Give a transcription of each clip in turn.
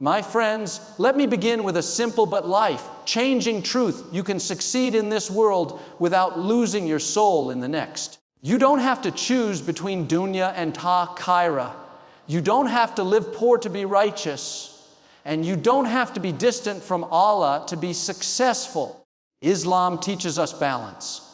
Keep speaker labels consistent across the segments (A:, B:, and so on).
A: My friends, let me begin with a simple but life-changing truth. You can succeed in this world without losing your soul in the next. You don't have to choose between Dunya and Akhirah. You don't have to live poor to be righteous. And you don't have to be distant from Allah to be successful. Islam teaches us balance.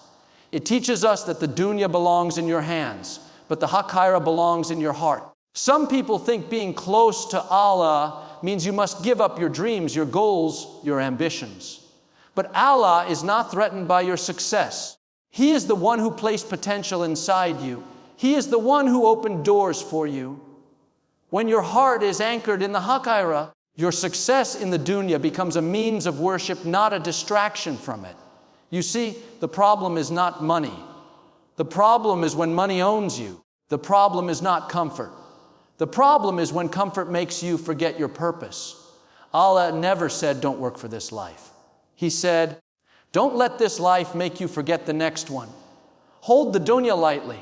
A: It teaches us that the Dunya belongs in your hands, but the Akhirah belongs in your heart. Some people think being close to Allah means you must give up your dreams, your goals, your ambitions. But Allah is not threatened by your success. He is the one who placed potential inside you. He is the one who opened doors for you. When your heart is anchored in the Akhirah, your success in the Dunya becomes a means of worship, not a distraction from it. You see, the problem is not money. The problem is when money owns you. The problem is not comfort. The problem is when comfort makes you forget your purpose. Allah never said, don't work for this life. He said, don't let this life make you forget the next one. Hold the dunya lightly.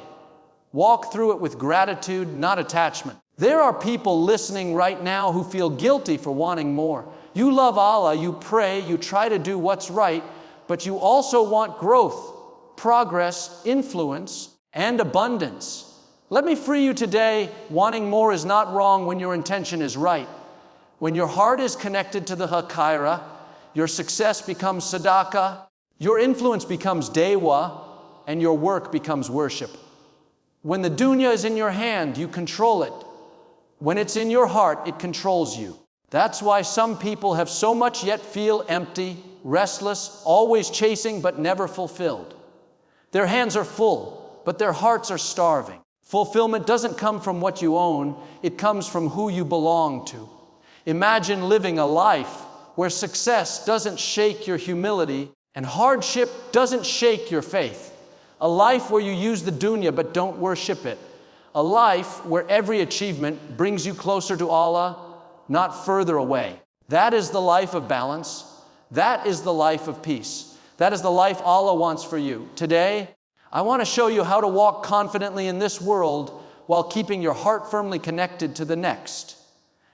A: Walk through it with gratitude, not attachment. There are people listening right now who feel guilty for wanting more. You love Allah, you pray, you try to do what's right, but you also want growth, progress, influence, and abundance. Let me free you today. Wanting more is not wrong when your intention is right. When your heart is connected to the Akhirah, your success becomes sadaqah, your influence becomes dawah, and your work becomes worship. When the dunya is in your hand, you control it. When it's in your heart, it controls you. That's why some people have so much yet feel empty, restless, always chasing but never fulfilled. Their hands are full, but their hearts are starving. Fulfillment doesn't come from what you own, it comes from who you belong to. Imagine living a life where success doesn't shake your humility and hardship doesn't shake your faith. A life where you use the dunya but don't worship it. A life where every achievement brings you closer to Allah, not further away. That is the life of balance. That is the life of peace. That is the life Allah wants for you. Today, I want to show you how to walk confidently in this world while keeping your heart firmly connected to the next.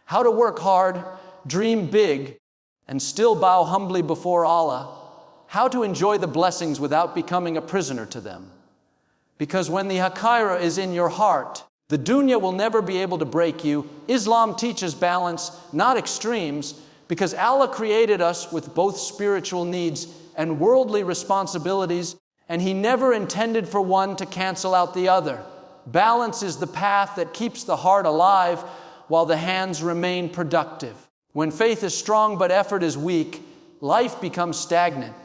A: How to work hard, dream big, and still bow humbly before Allah. How to enjoy the blessings without becoming a prisoner to them. Because when the Akhirah is in your heart, the dunya will never be able to break you. Islam teaches balance, not extremes, because Allah created us with both spiritual needs and worldly responsibilities, and He never intended for one to cancel out the other. Balance is the path that keeps the heart alive while the hands remain productive. When faith is strong but effort is weak, life becomes stagnant.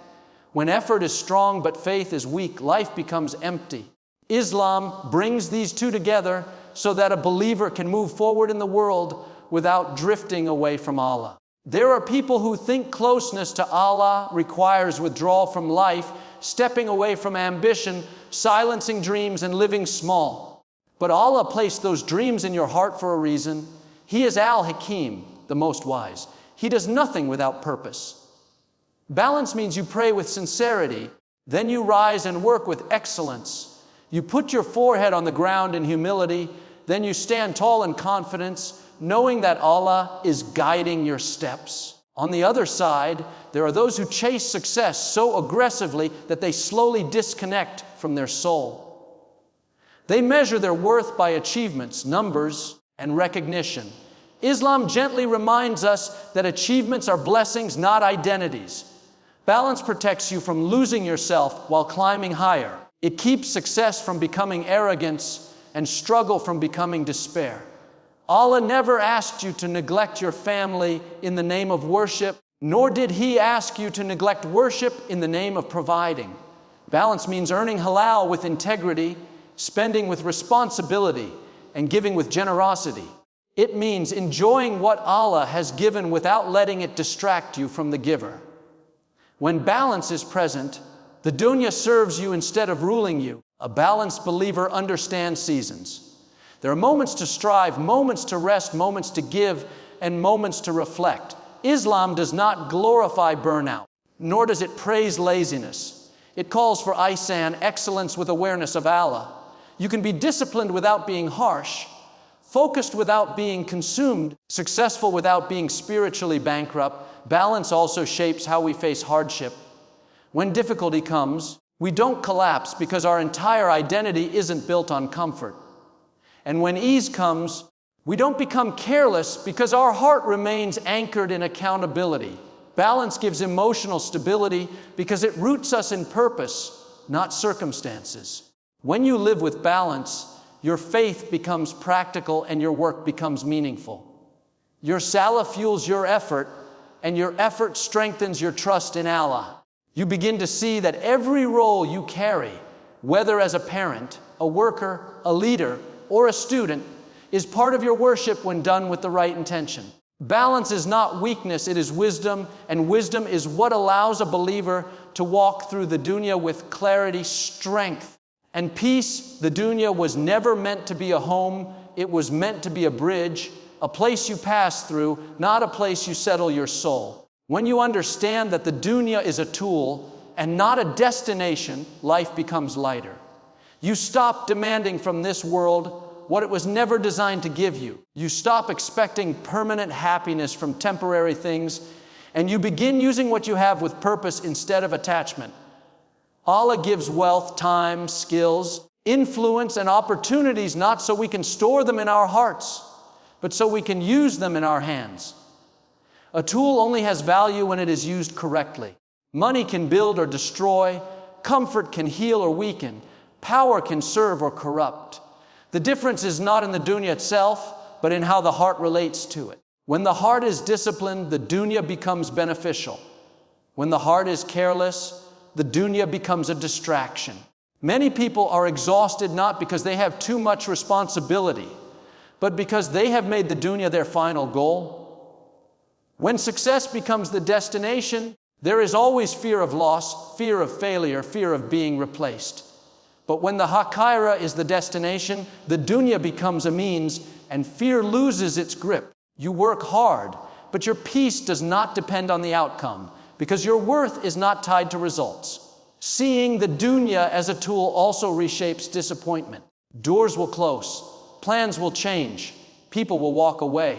A: When effort is strong but faith is weak, life becomes empty. Islam brings these two together so that a believer can move forward in the world without drifting away from Allah. There are people who think closeness to Allah requires withdrawal from life, stepping away from ambition, silencing dreams, and living small. But Allah placed those dreams in your heart for a reason. He is Al-Hakim, the most wise. He does nothing without purpose. Balance means you pray with sincerity, then you rise and work with excellence. You put your forehead on the ground in humility, then you stand tall in confidence, knowing that Allah is guiding your steps. On the other side, there are those who chase success so aggressively that they slowly disconnect from their soul. They measure their worth by achievements, numbers, and recognition. Islam gently reminds us that achievements are blessings, not identities. Balance protects you from losing yourself while climbing higher. It keeps success from becoming arrogance and struggle from becoming despair. Allah never asked you to neglect your family in the name of worship, nor did He ask you to neglect worship in the name of providing. Balance means earning halal with integrity, spending with responsibility, and giving with generosity. It means enjoying what Allah has given without letting it distract you from the giver. When balance is present, the dunya serves you instead of ruling you. A balanced believer understands seasons. There are moments to strive, moments to rest, moments to give, and moments to reflect. Islam does not glorify burnout, nor does it praise laziness. It calls for ihsan, excellence with awareness of Allah. You can be disciplined without being harsh, focused without being consumed, successful without being spiritually bankrupt. Balance also shapes how we face hardship. When difficulty comes, we don't collapse because our entire identity isn't built on comfort. And when ease comes, we don't become careless because our heart remains anchored in accountability. Balance gives emotional stability because it roots us in purpose, not circumstances. When you live with balance, your faith becomes practical and your work becomes meaningful. Your salah fuels your effort, and your effort strengthens your trust in Allah. You begin to see that every role you carry, whether as a parent, a worker, a leader, or a student, is part of your worship when done with the right intention. Balance is not weakness, it is wisdom, and wisdom is what allows a believer to walk through the dunya with clarity, strength, and peace. The dunya was never meant to be a home, it was meant to be a bridge, a place you pass through, not a place you settle your soul. When you understand that the dunya is a tool and not a destination, life becomes lighter. You stop demanding from this world what it was never designed to give you. You stop expecting permanent happiness from temporary things, and you begin using what you have with purpose instead of attachment. Allah gives wealth, time, skills, influence, and opportunities not so we can store them in our hearts, but so we can use them in our hands. A tool only has value when it is used correctly. Money can build or destroy, comfort can heal or weaken, power can serve or corrupt. The difference is not in the dunya itself, but in how the heart relates to it. When the heart is disciplined, the dunya becomes beneficial. When the heart is careless, the dunya becomes a distraction. Many people are exhausted not because they have too much responsibility, but because they have made the dunya their final goal. When success becomes the destination, there is always fear of loss, fear of failure, fear of being replaced. But when the Akhirah is the destination, the dunya becomes a means and fear loses its grip. You work hard, but your peace does not depend on the outcome because your worth is not tied to results. Seeing the dunya as a tool also reshapes disappointment. Doors will close, plans will change, people will walk away.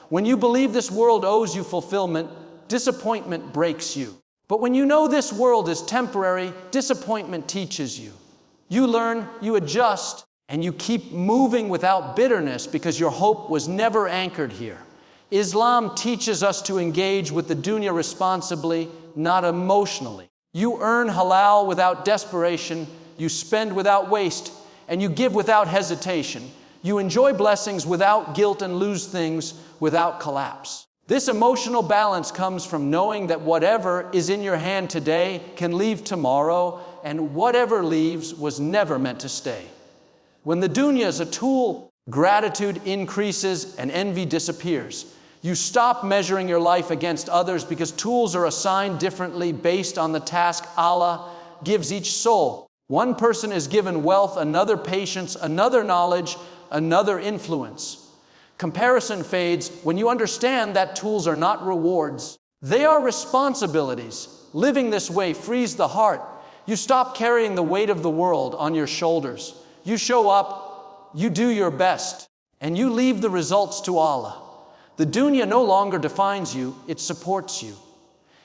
A: When you believe this world owes you fulfillment, disappointment breaks you. But when you know this world is temporary, disappointment teaches you. You learn, you adjust, and you keep moving without bitterness because your hope was never anchored here. Islam teaches us to engage with the dunya responsibly, not emotionally. You earn halal without desperation, you spend without waste, and you give without hesitation. You enjoy blessings without guilt and lose things without collapse. This emotional balance comes from knowing that whatever is in your hand today can leave tomorrow, and whatever leaves was never meant to stay. When the dunya is a tool, gratitude increases and envy disappears. You stop measuring your life against others because tools are assigned differently based on the task Allah gives each soul. One person is given wealth, another patience, another knowledge, another influence. Comparison fades when you understand that tools are not rewards. They are responsibilities. Living this way frees the heart. You stop carrying the weight of the world on your shoulders. You show up, you do your best, and you leave the results to Allah. The dunya no longer defines you, it supports you.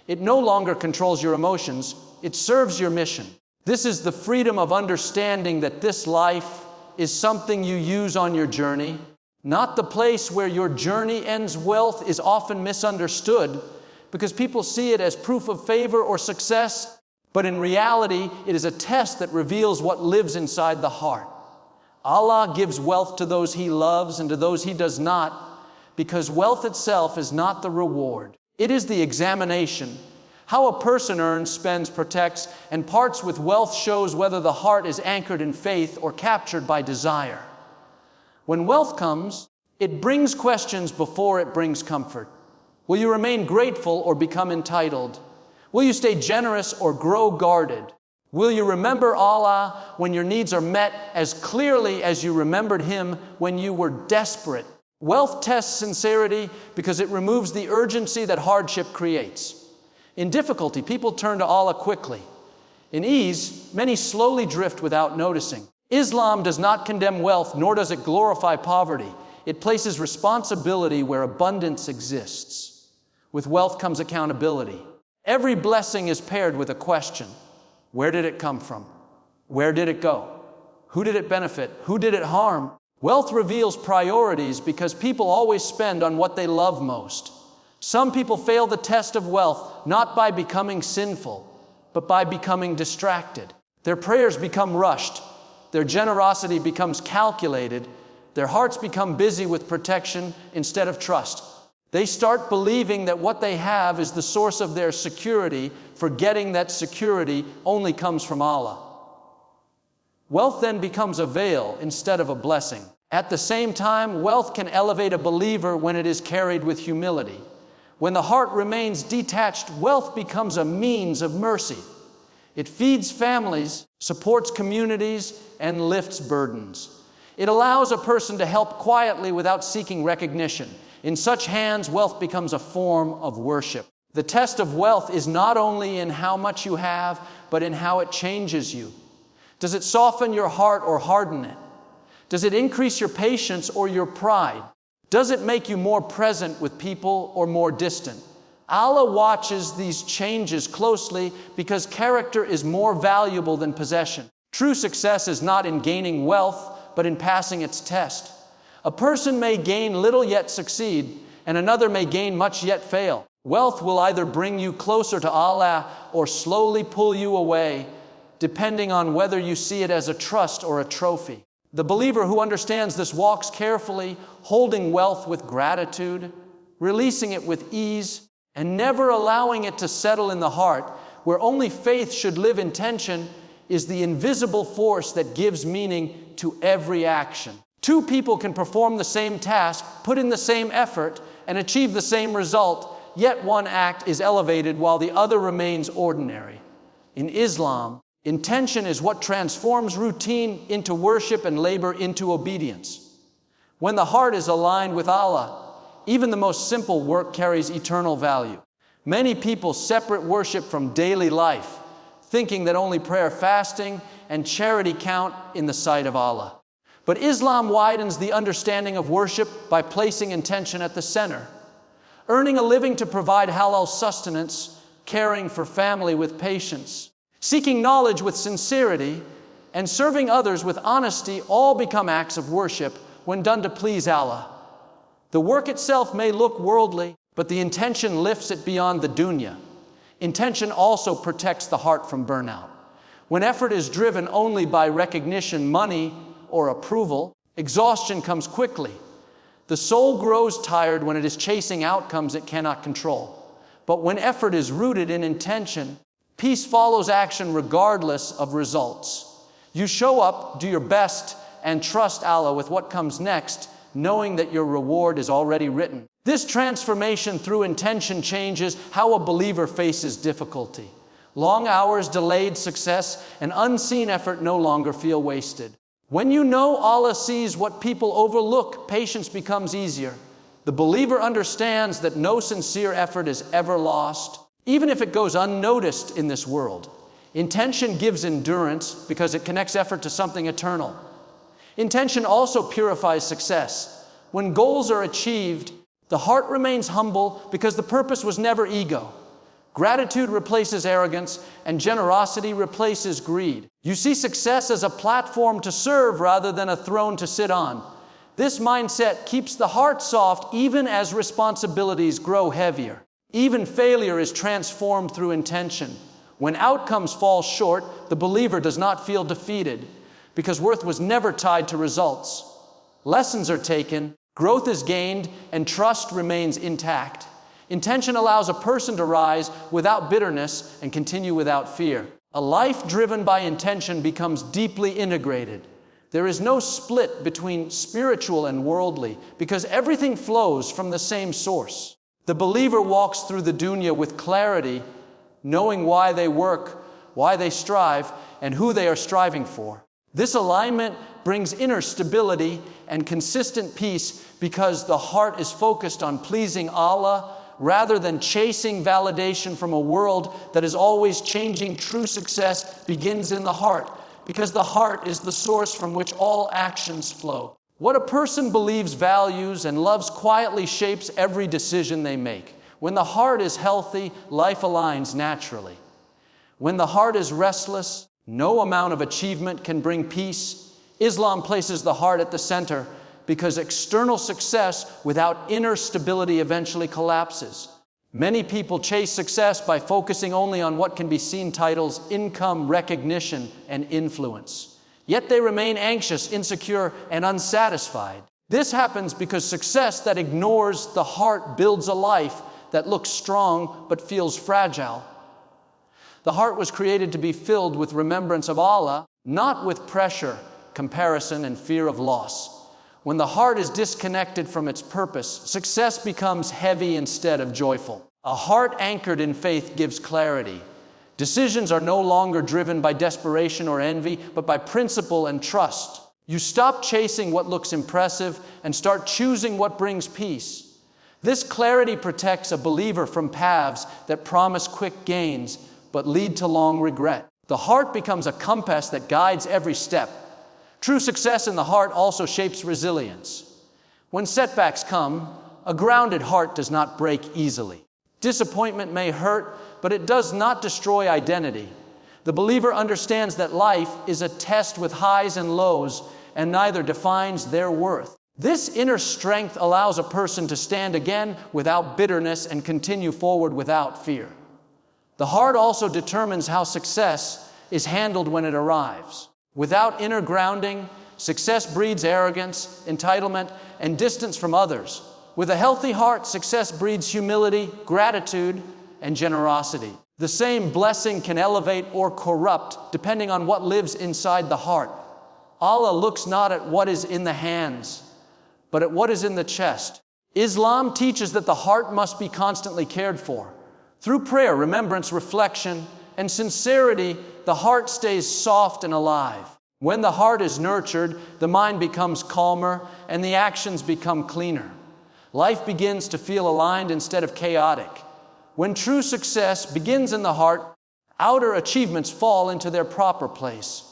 A: It no longer controls your emotions, it serves your mission. This is the freedom of understanding that this life is something you use on your journey. Not the place where your journey ends. Wealth is often misunderstood because people see it as proof of favor or success, but in reality, it is a test that reveals what lives inside the heart. Allah gives wealth to those He loves and to those He does not, because wealth itself is not the reward. It is the examination. How a person earns, spends, protects, and parts with wealth shows whether the heart is anchored in faith or captured by desire. When wealth comes, it brings questions before it brings comfort. Will you remain grateful or become entitled? Will you stay generous or grow guarded? Will you remember Allah when your needs are met as clearly as you remembered Him when you were desperate? Wealth tests sincerity because it removes the urgency that hardship creates. In difficulty, people turn to Allah quickly. In ease, many slowly drift without noticing. Islam does not condemn wealth, nor does it glorify poverty. It places responsibility where abundance exists. With wealth comes accountability. Every blessing is paired with a question. Where did it come from? Where did it go? Who did it benefit? Who did it harm? Wealth reveals priorities because people always spend on what they love most. Some people fail the test of wealth not by becoming sinful, but by becoming distracted. Their prayers become rushed. Their generosity becomes calculated. Their hearts become busy with protection instead of trust. They start believing that what they have is the source of their security, forgetting that security only comes from Allah. Wealth then becomes a veil instead of a blessing. At the same time, wealth can elevate a believer when it is carried with humility. When the heart remains detached, wealth becomes a means of mercy. It feeds families, supports communities, and lifts burdens. It allows a person to help quietly without seeking recognition. In such hands, wealth becomes a form of worship. The test of wealth is not only in how much you have, but in how it changes you. Does it soften your heart or harden it? Does it increase your patience or your pride? Does it make you more present with people or more distant? Allah watches these changes closely because character is more valuable than possession. True success is not in gaining wealth, but in passing its test. A person may gain little yet succeed, and another may gain much yet fail. Wealth will either bring you closer to Allah or slowly pull you away, depending on whether you see it as a trust or a trophy. The believer who understands this walks carefully, holding wealth with gratitude, releasing it with ease, and never allowing it to settle in the heart, where only faith should live in tension, is the invisible force that gives meaning to every action. Two people can perform the same task, put in the same effort, and achieve the same result, yet one act is elevated while the other remains ordinary. In Islam, intention is what transforms routine into worship and labor into obedience. When the heart is aligned with Allah, even the most simple work carries eternal value. Many people separate worship from daily life, thinking that only prayer, fasting, and charity count in the sight of Allah. But Islam widens the understanding of worship by placing intention at the center. Earning a living to provide halal sustenance, caring for family with patience, seeking knowledge with sincerity, and serving others with honesty all become acts of worship when done to please Allah. The work itself may look worldly, but the intention lifts it beyond the dunya. Intention also protects the heart from burnout. When effort is driven only by recognition, money, or approval, exhaustion comes quickly. The soul grows tired when it is chasing outcomes it cannot control. But when effort is rooted in intention, peace follows action regardless of results. You show up, do your best, and trust Allah with what comes next, knowing that your reward is already written. This transformation through intention changes how a believer faces difficulty. Long hours, delayed success, and unseen effort no longer feel wasted. When you know Allah sees what people overlook, patience becomes easier. The believer understands that no sincere effort is ever lost, even if it goes unnoticed in this world. Intention gives endurance because it connects effort to something eternal. Intention also purifies success. When goals are achieved, the heart remains humble because the purpose was never ego. Gratitude replaces arrogance, and generosity replaces greed. You see success as a platform to serve rather than a throne to sit on. This mindset keeps the heart soft even as responsibilities grow heavier. Even failure is transformed through intention. When outcomes fall short, the believer does not feel defeated because worth was never tied to results. Lessons are taken, growth is gained, and trust remains intact. Intention allows a person to rise without bitterness and continue without fear. A life driven by intention becomes deeply integrated. There is no split between spiritual and worldly because everything flows from the same source. The believer walks through the dunya with clarity, knowing why they work, why they strive, and who they are striving for. This alignment brings inner stability and consistent peace because the heart is focused on pleasing Allah rather than chasing validation from a world that is always changing. True success begins in the heart because the heart is the source from which all actions flow. What a person believes, values, and loves quietly shapes every decision they make. When the heart is healthy, life aligns naturally. When the heart is restless, no amount of achievement can bring peace. Islam places the heart at the center because external success without inner stability eventually collapses. Many people chase success by focusing only on what can be seen: titles, income, recognition, and influence. Yet they remain anxious, insecure, and unsatisfied. This happens because success that ignores the heart builds a life that looks strong but feels fragile. The heart was created to be filled with remembrance of Allah, not with pressure, comparison, and fear of loss. When the heart is disconnected from its purpose, success becomes heavy instead of joyful. A heart anchored in faith gives clarity. Decisions are no longer driven by desperation or envy, but by principle and trust. You stop chasing what looks impressive and start choosing what brings peace. This clarity protects a believer from paths that promise quick gains but lead to long regret. The heart becomes a compass that guides every step. True success in the heart also shapes resilience. When setbacks come, a grounded heart does not break easily. Disappointment may hurt, but it does not destroy identity. The believer understands that life is a test with highs and lows, and neither defines their worth. This inner strength allows a person to stand again without bitterness and continue forward without fear. The heart also determines how success is handled when it arrives. Without inner grounding, success breeds arrogance, entitlement, and distance from others. With a healthy heart, success breeds humility, gratitude, and generosity. The same blessing can elevate or corrupt depending on what lives inside the heart. Allah looks not at what is in the hands, but at what is in the chest. Islam teaches that the heart must be constantly cared for. Through prayer, remembrance, reflection, and sincerity, the heart stays soft and alive. When the heart is nurtured, the mind becomes calmer and the actions become cleaner. Life begins to feel aligned instead of chaotic. When true success begins in the heart, outer achievements fall into their proper place.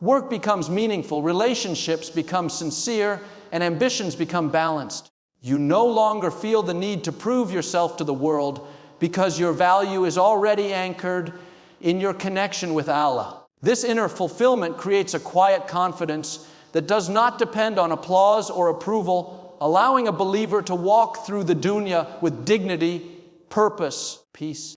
A: Work becomes meaningful, relationships become sincere, and ambitions become balanced. You no longer feel the need to prove yourself to the world because your value is already anchored in your connection with Allah. This inner fulfillment creates a quiet confidence that does not depend on applause or approval, allowing a believer to walk through the dunya with dignity, purpose, peace,